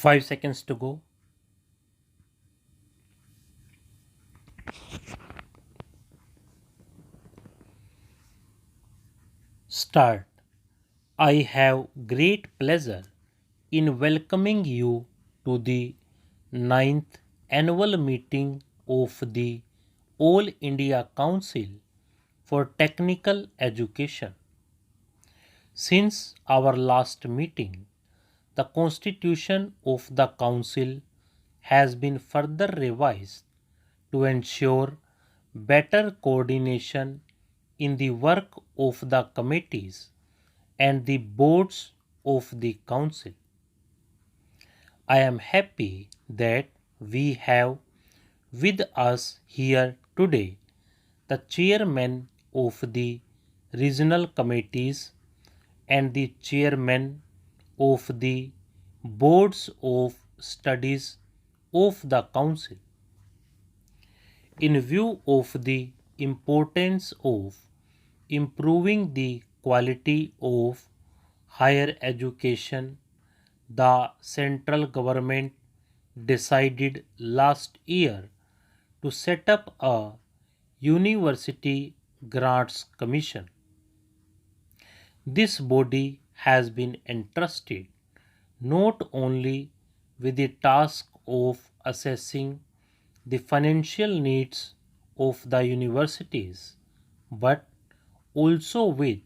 5 seconds to go. Start. I have great pleasure in welcoming you to the ninth annual meeting of the All India Council for Technical Education. Since our last meeting, the constitution of the council has been further revised to ensure better coordination in the work of the committees and the boards of the council. I am happy that we have with us here today the chairman of the regional committees and the chairman of the boards of studies of the council. In view of the importance of improving the quality of higher education, the central government decided last year to set up a University Grants Commission. This body has been entrusted not only with the task of assessing the financial needs of the universities but also with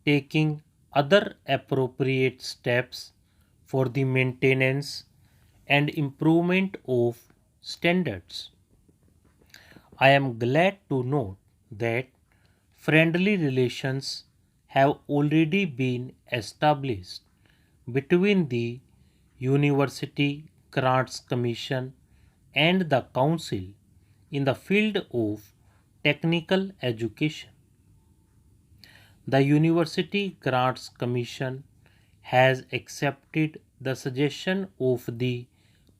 taking other appropriate steps for the maintenance and improvement of standards. I am glad to note that friendly relations have already been established between the University Grants Commission and the Council in the field of technical education. The University Grants Commission has accepted the suggestion of the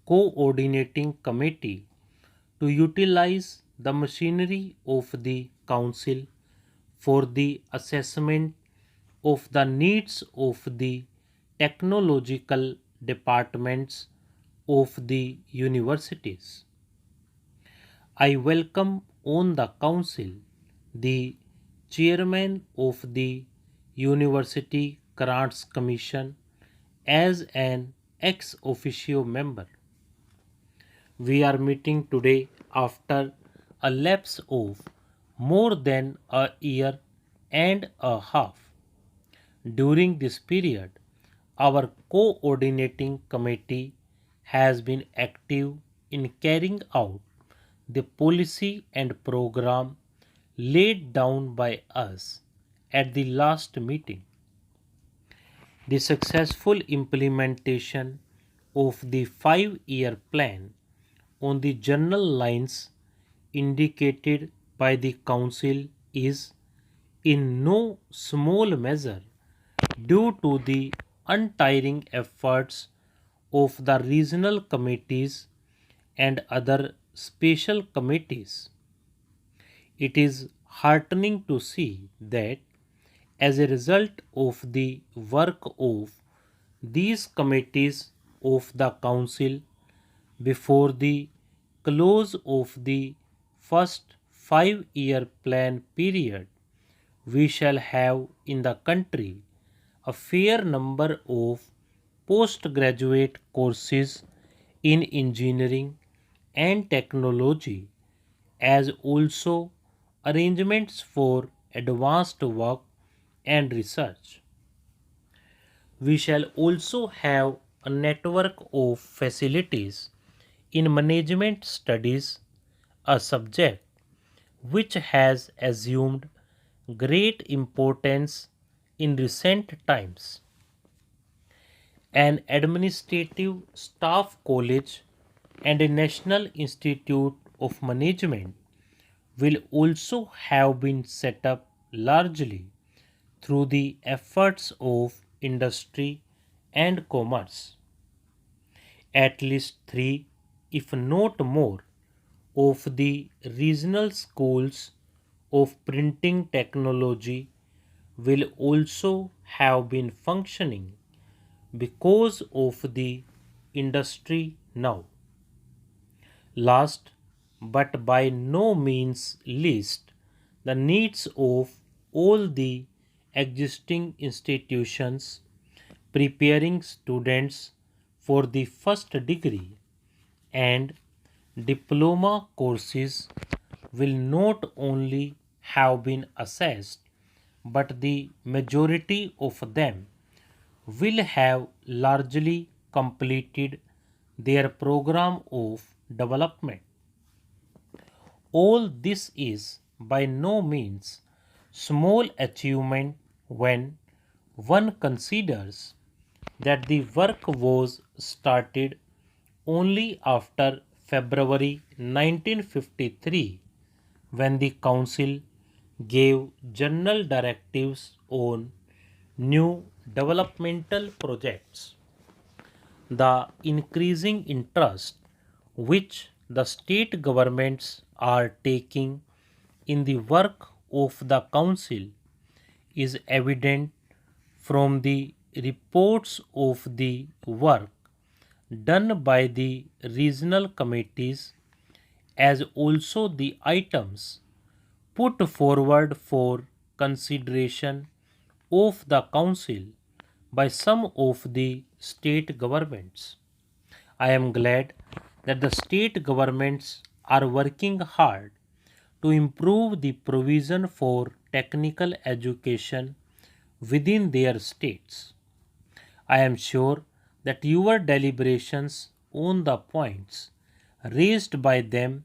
coordinating committee to utilize the machinery of the council for the assessment of the needs of the technological departments of the universities. I welcome on the council the chairman of the University Grants Commission as an ex officio member. We are meeting today after a lapse of more than a year and a half. During this period, our coordinating committee has been active in carrying out the policy and program laid down by us at the last meeting. The successful implementation of the 5-year plan on the general lines indicated by the Council is in no small measure due to the untiring efforts of the regional committees and other special committees. It is heartening to see that as a result of the work of these committees of the Council before the close of the first 5-year plan period, we shall have in the country a fair number of postgraduate courses in engineering and technology, as also arrangements for advanced work and research. We shall also have a network of facilities in management studies, a subject which has assumed great importance in recent times. An administrative staff college and a National Institute of Management will also have been set up largely through the efforts of industry and commerce. At least three, if not more, of the regional schools of printing technology will also have been functioning because of the industry now. Last but by no means least, the needs of all the existing institutions preparing students for the first degree and diploma courses will not only have been assessed, but the majority of them will have largely completed their program of development. All this is by no means small achievement when one considers that the work was started only after February 1953 when the Council gave general directives on new developmental projects. The increasing interest which the state governments are taking in the work of the Council is evident from the reports of the work done by the regional committees as also the items put forward for consideration of the Council by some of the state governments. I am glad that the state governments are working hard to improve the provision for technical education within their states. I am sure that your deliberations on the points raised by them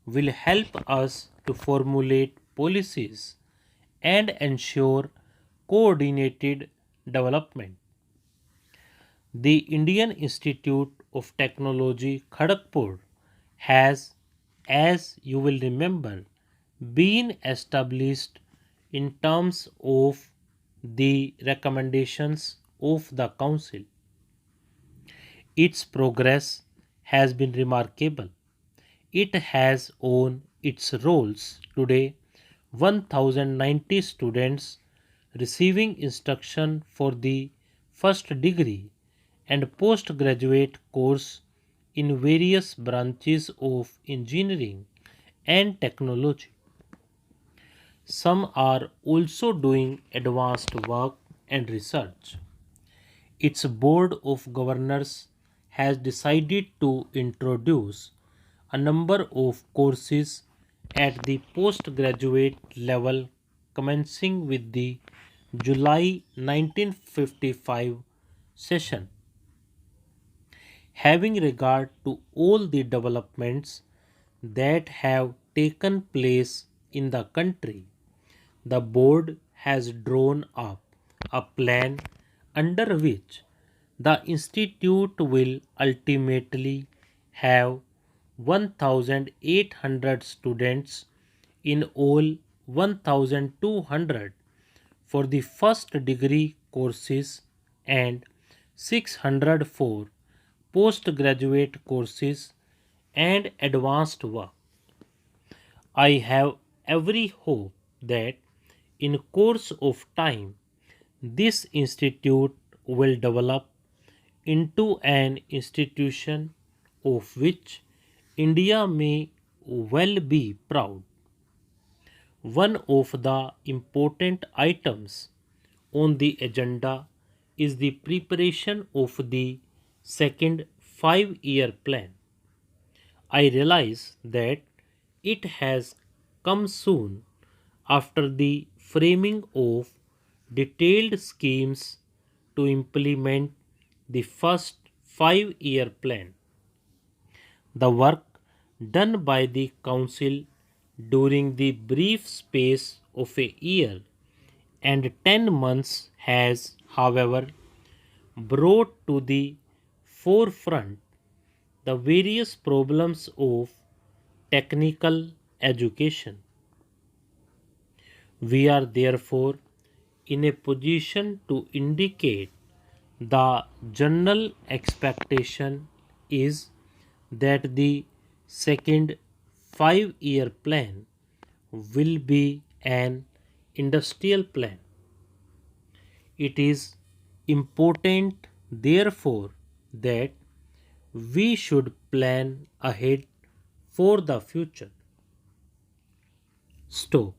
will help us to formulate policies and ensure coordinated development. The Indian Institute of Technology Kharagpur has, as you will remember, been established in terms of the recommendations of the Council. Its progress has been remarkable. It has on its rolls today 1090 students receiving instruction for the first degree and postgraduate course in various branches of engineering and technology. Some are also doing advanced work and research. Its board of governors has decided to introduce a number of courses at the postgraduate level commencing with the July 1955 session. Having regard to all the developments that have taken place in the country, the board has drawn up a plan under which the institute will ultimately have 1800 students in all 1200 for the first degree courses and 600 for postgraduate courses and advanced work. I have every hope that in course of time this institute will develop into an institution of which India may well be proud. One of the important items on the agenda is the preparation of the second 5-year plan. I realize that it has come soon after the framing of detailed schemes to implement the first 5-year plan. The work done by the Council during the brief space of a year and 10 months has, however, brought to the forefront the various problems of technical education. We are therefore in a position to indicate the general expectation is that the second 5-year plan will be an industrial plan. It is important, therefore, that We should plan ahead for the future. Stop.